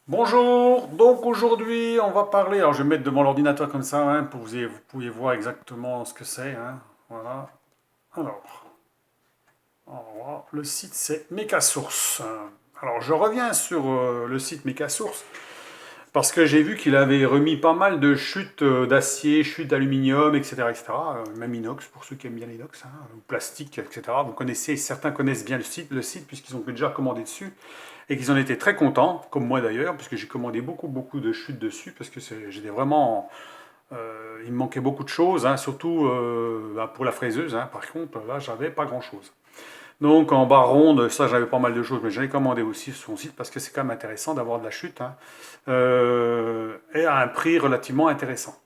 Bonjour, donc aujourd'hui on va parler, alors je vais me mettre devant l'ordinateur comme ça pour que vous pouvez voir exactement ce que c'est. Voilà. Alors, le site c'est Mecasource. Alors je reviens sur le site Mecasource parce que j'ai vu qu'il avait remis pas mal de chutes d'acier, chutes d'aluminium, etc., etc. Même inox pour ceux qui aiment bien l'inox, ou plastique, etc. Vous connaissez, certains connaissent bien le site puisqu'ils ont déjà commandé dessus et qu'ils en étaient très contents, comme moi d'ailleurs, puisque j'ai commandé beaucoup de chutes dessus, parce que j'étais vraiment, il me manquait beaucoup de choses, surtout pour la fraiseuse. Par contre, là, j'avais pas grand-chose. Donc en barre ronde, ça j'avais pas mal de choses, mais j'en ai commandé aussi sur son site parce que c'est quand même intéressant d'avoir de la chute, et à un prix relativement intéressant.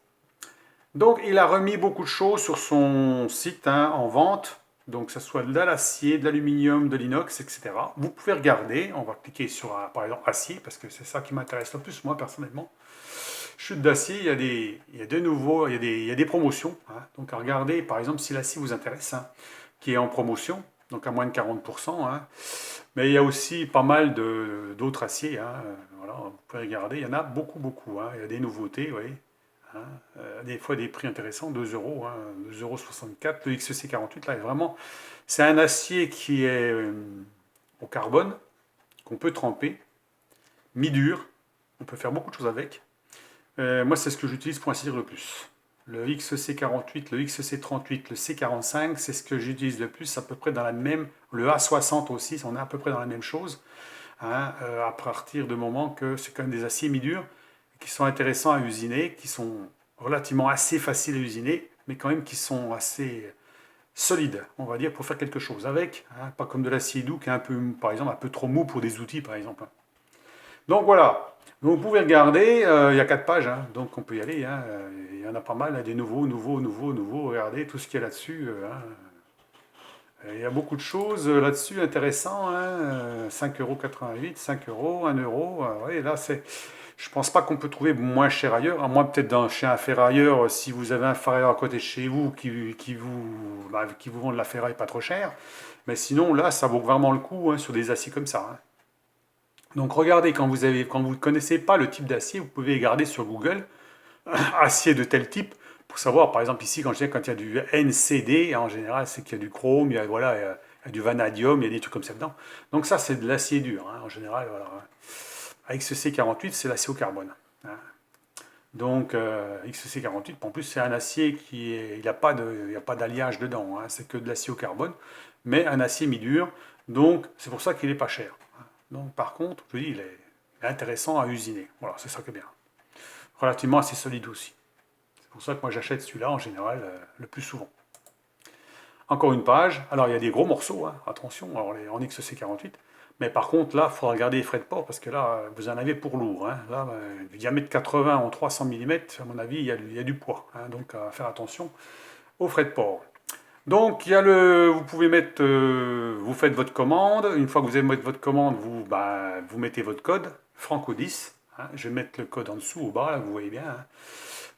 Donc il a remis beaucoup de choses sur son site en vente, donc que ce soit de l'acier, de l'aluminium, de l'inox, etc. Vous pouvez regarder, on va cliquer sur par exemple acier, parce que c'est ça qui m'intéresse le plus moi personnellement. Chute d'acier, il y a de nouveaux, il y a des promotions. Donc à regarder par exemple si l'acier vous intéresse, qui est en promotion, donc à moins de 40%. Mais il y a aussi pas mal d'autres aciers. Voilà, vous pouvez regarder, il y en a beaucoup. Il y a des nouveautés, oui. Hein, des fois des prix intéressants, 2 euros, 2,64 €. Le XC48, là, est vraiment. C'est un acier qui est au carbone, qu'on peut tremper, mi-dur. On peut faire beaucoup de choses avec. Moi, c'est ce que j'utilise pour ainsi dire le plus. Le XC48, le XC38, le C45, c'est ce que j'utilise le plus, à peu près dans la même. Le A60 aussi, on est à peu près dans la même chose. À partir du moment que c'est quand même des aciers mi-durs qui sont intéressants à usiner, qui sont relativement assez faciles à usiner, mais quand même qui sont assez solides, on va dire, pour faire quelque chose avec. Pas comme de l'acier doux qui est un peu, par exemple, un peu trop mou pour des outils, par exemple. Donc voilà. Donc, vous pouvez regarder, il y a 4 pages, donc on peut y aller. Il y en a pas mal, des nouveaux. Regardez tout ce qu'il y a là-dessus. Il y a beaucoup de choses là-dessus intéressantes. 5,88 €, 5 euros, 1 euro. Ouais, là, je pense pas qu'on peut trouver moins cher ailleurs, à moins peut-être chez un ferrailleur, si vous avez un ferrailleur à côté de chez vous qui vous vend de la ferraille pas trop cher. Mais sinon, là, ça vaut vraiment le coup sur des aciers comme ça. Donc regardez, quand vous ne connaissez pas le type d'acier, vous pouvez regarder sur Google acier de tel type pour savoir, par exemple ici, quand il y a du NCD, en général, c'est qu'il y a du chrome, voilà, il y a du vanadium, il y a des trucs comme ça dedans. Donc ça, c'est de l'acier dur, en général. Voilà. Avec ce C48, c'est l'acier au carbone. Donc XC48, en plus, c'est un acier il n'y a pas d'alliage dedans, c'est que de l'acier au carbone, mais un acier mi-dur, donc c'est pour ça qu'il n'est pas cher. Donc par contre, je vous dis, il est intéressant à usiner. Voilà, c'est ça qui est bien. Relativement assez solide aussi. C'est pour ça que moi j'achète celui-là en général le plus souvent. Encore une page. Alors il y a des gros morceaux, attention, alors en XC48. Mais par contre, là, il faudra regarder les frais de port parce que là, vous en avez pour lourd. Là, le diamètre 80 en 300 mm, à mon avis, il y a du poids. Donc, à faire attention aux frais de port. Donc, vous pouvez mettre, vous faites votre commande. Une fois que vous avez mis votre commande, vous mettez votre code, Franco 10. Je vais mettre le code en dessous, au bas, là, vous voyez bien.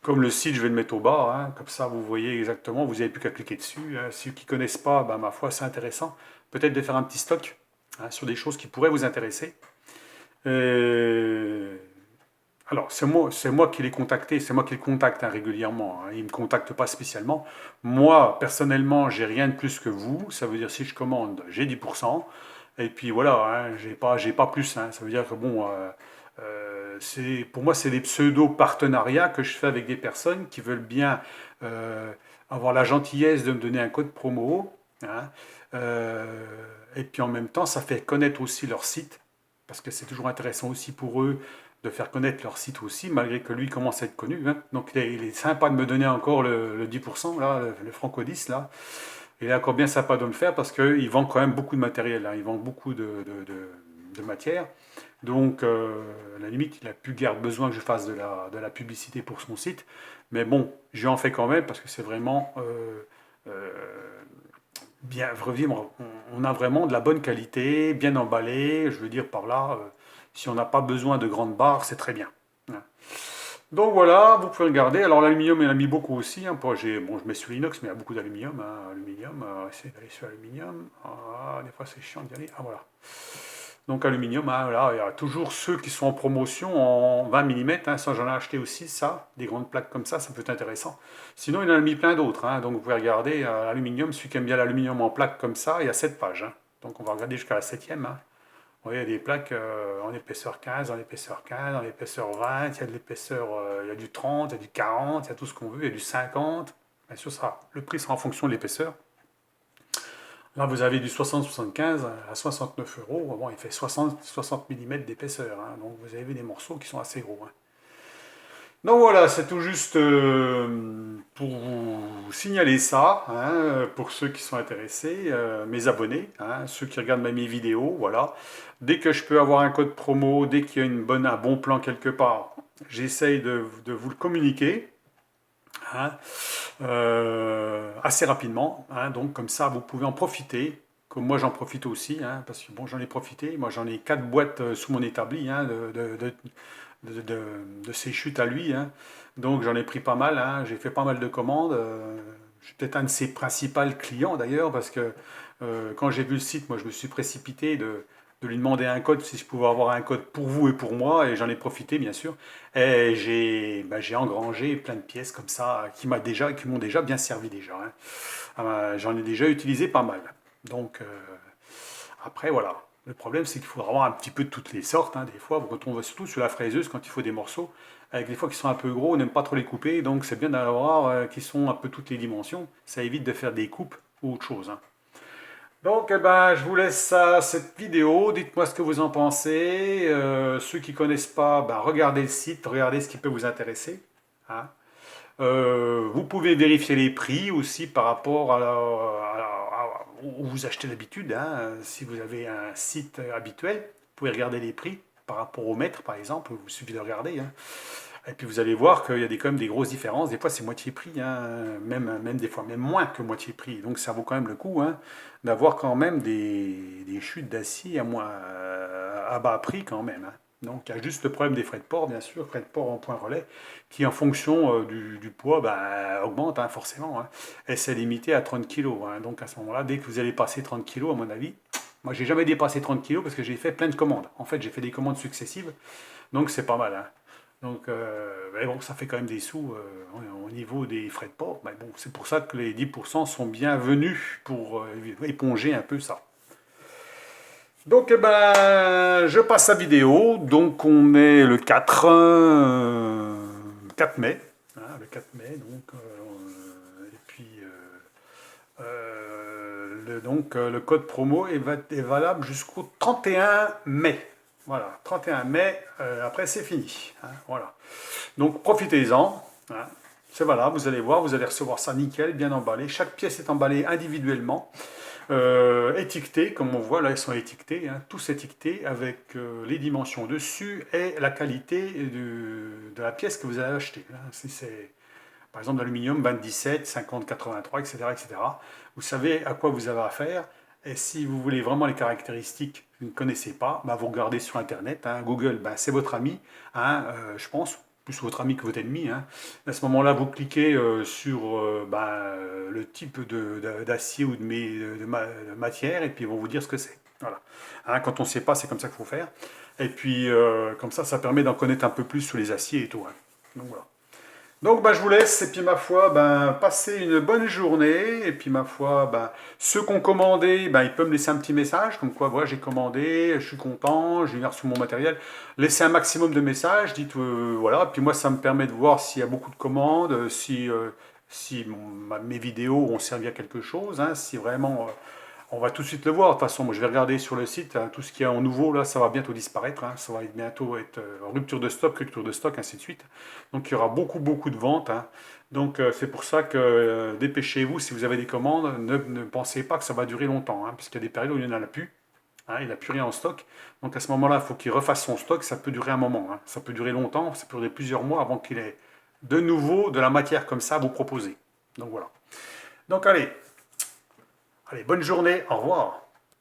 Comme le site, je vais le mettre au bas, comme ça vous voyez exactement, vous n'avez plus qu'à cliquer dessus. Ceux qui ne connaissent pas, ma foi, c'est intéressant. Peut-être de faire un petit stock sur des choses qui pourraient vous intéresser. Euh, alors, c'est moi qui l'ai contacté, c'est moi qui le contacte régulièrement. Il ne me contacte pas spécialement. Moi, personnellement, j'ai rien de plus que vous. Ça veut dire si je commande, j'ai 10%. Et puis voilà, j'ai pas plus. Ça veut dire que bon, pour moi, c'est des pseudo-partenariats que je fais avec des personnes qui veulent bien euh, avoir la gentillesse de me donner un code promo. hein. Euh, et puis en même temps, ça fait connaître aussi leur site, parce que c'est toujours intéressant aussi pour eux de faire connaître leur site aussi, malgré que lui commence à être connu. Donc il est sympa de me donner encore le 10%, là, le Franco 10, là. Il est encore bien sympa de me le faire parce qu'il vend quand même beaucoup de matériel, il vend beaucoup de matière. Donc, à la limite, il n'a plus guère besoin que je fasse de la publicité pour son site. Mais bon, j'en fais quand même parce que c'est vraiment euh, bien revivre. On a vraiment de la bonne qualité, bien emballé. Je veux dire par là, si on n'a pas besoin de grandes barres, c'est très bien. Donc voilà, vous pouvez regarder. Alors l'aluminium, il en a mis beaucoup aussi. Bon, je mets sur l'inox, mais il y a beaucoup d'aluminium. Aluminium, essayer d'aller sur l'aluminium. Des fois c'est chiant d'y aller. Ah voilà. Donc aluminium, hein, là, il y a toujours ceux qui sont en promotion en 20 mm, ça j'en ai acheté aussi, ça, des grandes plaques comme ça peut être intéressant. Sinon il en a mis plein d'autres, hein, donc vous pouvez regarder l'aluminium, celui qui aime bien l'aluminium en plaques comme ça, il y a 7 pages. Hein. Donc on va regarder jusqu'à la 7e. Hein. Vous voyez, il y a des plaques en épaisseur 15, en épaisseur 15, en épaisseur 20, il y a de l'épaisseur, il y a du 30, il y a du 40, il y a tout ce qu'on veut, il y a du 50. Bien sûr, le prix sera en fonction de l'épaisseur. Là, vous avez du 60-75 à 69 euros. Bon, il fait 60 mm d'épaisseur. Hein, donc, vous avez des morceaux qui sont assez gros. Hein. Donc voilà, c'est tout juste pour vous signaler ça, hein, pour ceux qui sont intéressés, mes abonnés, hein, ceux qui regardent mes vidéos, voilà. Dès que je peux avoir un code promo, dès qu'il y a un bon plan quelque part, j'essaye de vous le communiquer. Hein, assez rapidement, hein, donc comme ça vous pouvez en profiter, comme moi j'en profite aussi, hein, parce que bon j'en ai profité, moi j'en ai 4 boîtes sous mon établi hein, de ces chutes à lui, hein, donc j'en ai pris pas mal, hein, j'ai fait pas mal de commandes, je suis peut-être un de ses principaux clients d'ailleurs, parce que quand j'ai vu le site, moi je me suis précipité de lui demander un code, si je pouvais avoir un code pour vous et pour moi, et j'en ai profité bien sûr. Et j'ai engrangé plein de pièces comme ça qui m'ont déjà bien servi déjà. Hein. J'en ai déjà utilisé pas mal. Donc après voilà. Le problème c'est qu'il faut avoir un petit peu de toutes les sortes. Hein. Des fois, quand on va surtout sur la fraiseuse, quand il faut des morceaux, avec des fois qui sont un peu gros, on n'aime pas trop les couper, donc c'est bien d'avoir qui sont un peu toutes les dimensions. Ça évite de faire des coupes ou autre chose. Hein. Donc, eh ben, je vous laisse cette vidéo. Dites-moi ce que vous en pensez. Ceux qui ne connaissent pas, ben, regardez le site, regardez ce qui peut vous intéresser. Hein. Vous pouvez vérifier les prix aussi par rapport où vous achetez d'habitude. Hein. Si vous avez un site habituel, vous pouvez regarder les prix par rapport au mètre, par exemple. Il vous suffit de regarder. Hein. Et puis vous allez voir qu'il y a quand même des grosses différences. Des fois, c'est moitié prix, hein, même des fois, même moins que moitié prix. Donc ça vaut quand même le coup hein, d'avoir quand même des chutes d'acier à bas prix quand même. Hein. Donc il y a juste le problème des frais de port, bien sûr, frais de port en point relais, qui en fonction du poids augmente hein, forcément. Hein. Et c'est limité à 30 kg. Hein. Donc à ce moment-là, dès que vous allez passer 30 kg, à mon avis, moi j'ai jamais dépassé 30 kg parce que j'ai fait plein de commandes. En fait, j'ai fait des commandes successives, donc c'est pas mal. Hein. Donc, mais bon, ça fait quand même des sous au niveau des frais de port. Mais bon, c'est pour ça que les 10% sont bienvenus pour éponger un peu ça. Donc, eh ben, je passe la vidéo. Donc, on est le 4 mai. Hein, le 4 mai, donc. Et puis, le code promo est valable jusqu'au 31 mai. Voilà, 31 mai, après c'est fini. Hein, voilà. Donc profitez-en. Hein, c'est valable, vous allez voir, vous allez recevoir ça nickel, bien emballé. Chaque pièce est emballée individuellement, étiquetée, comme on voit là, elles sont étiquetées, hein, tous étiquetés avec les dimensions dessus et la qualité de la pièce que vous avez achetée. Hein, si c'est par exemple l'aluminium 27, 50, 83, etc., etc. Vous savez à quoi vous avez affaire. Et si vous voulez vraiment les caractéristiques que vous ne connaissez pas, bah vous regardez sur Internet. Hein, Google, bah c'est votre ami, hein, je pense, plus votre ami que votre ennemi. Hein. À ce moment-là, vous cliquez sur le type d'acier ou de matière et puis ils vont vous dire ce que c'est. Voilà. Hein, quand on ne sait pas, c'est comme ça qu'il faut faire. Et puis, comme ça permet d'en connaître un peu plus sur les aciers et tout. Hein. Donc voilà. Donc je vous laisse, et puis ma foi, passez une bonne journée, et puis ma foi, ceux qui ont commandé, ils peuvent me laisser un petit message, comme quoi, voilà, j'ai commandé, je suis content, j'ai reçu mon matériel. Laissez un maximum de messages, dites, voilà, puis moi ça me permet de voir s'il y a beaucoup de commandes, si mes vidéos ont servi à quelque chose, hein, si vraiment... on va tout de suite le voir. De toute façon, moi, je vais regarder sur le site, hein, tout ce qu'il y a en nouveau, là, ça va bientôt disparaître. Hein, ça va bientôt être rupture de stock, ainsi de suite. Donc, il y aura beaucoup, beaucoup de ventes. Hein. Donc, c'est pour ça que dépêchez-vous si vous avez des commandes. Ne pensez pas que ça va durer longtemps, hein, puisqu'il y a des périodes où il n'y en a plus. Hein, il n'a plus rien en stock. Donc, à ce moment-là, il faut qu'il refasse son stock. Ça peut durer un moment. Hein. Ça peut durer longtemps. Ça peut durer plusieurs mois avant qu'il ait de nouveau de la matière comme ça à vous proposer. Donc, voilà. Donc, allez, bonne journée, au revoir.